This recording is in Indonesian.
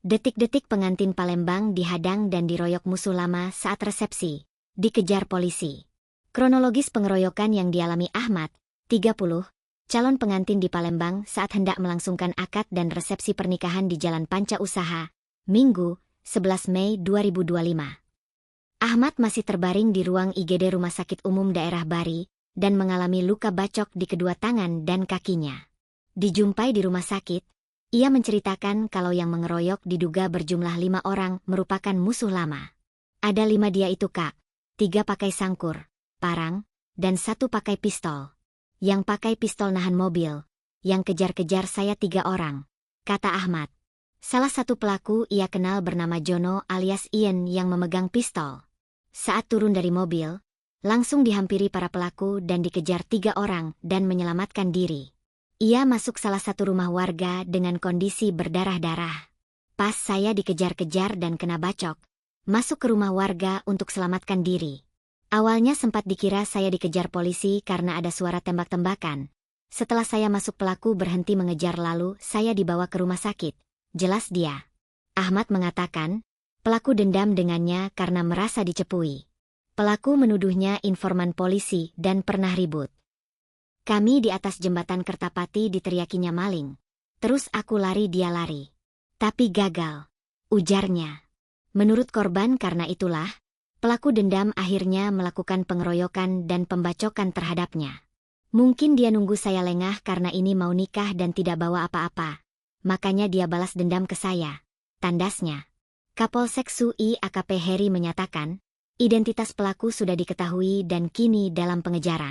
Detik-detik pengantin Palembang dihadang dan diroyok musuh lama saat resepsi. Dikejar polisi. Kronologis pengeroyokan yang dialami Ahmad, 30, calon pengantin di Palembang saat hendak melangsungkan akad dan resepsi pernikahan di Jalan Panca Usaha, Minggu, 11 Mei 2025. Ahmad masih terbaring di ruang IGD Rumah Sakit Umum Daerah Bari dan mengalami luka bacok di kedua tangan dan kakinya. Dijumpai di rumah sakit, ia menceritakan kalau yang mengeroyok diduga berjumlah 5 orang merupakan musuh lama. Ada 5 dia itu Kak, 3 pakai sangkur, parang, dan 1 pakai pistol. Yang pakai pistol nahan mobil, yang kejar-kejar saya 3 orang, kata Ahmad. Salah satu pelaku ia kenal bernama Jono alias Ian yang memegang pistol. Saat turun dari mobil, langsung dihampiri para pelaku dan dikejar 3 orang dan menyelamatkan diri. Ia masuk salah satu rumah warga dengan kondisi berdarah-darah. Pas saya dikejar-kejar dan kena bacok, masuk ke rumah warga untuk selamatkan diri. Awalnya sempat dikira saya dikejar polisi karena ada suara tembak-tembakan. Setelah saya masuk pelaku berhenti mengejar lalu saya dibawa ke rumah sakit. Jelas dia. Ahmad mengatakan, pelaku dendam dengannya karena merasa dicepui. Pelaku menuduhnya informan polisi dan pernah ribut. Kami di atas jembatan Kertapati diteriakinya maling. Terus aku lari dia lari. Tapi gagal. Ujarnya. Menurut korban karena itulah, pelaku dendam akhirnya melakukan pengeroyokan dan pembacokan terhadapnya. Mungkin dia nunggu saya lengah karena ini mau nikah dan tidak bawa apa-apa. Makanya dia balas dendam ke saya. Tandasnya. Kapolsek SUI AKP Heri menyatakan, identitas pelaku sudah diketahui dan kini dalam pengejaran.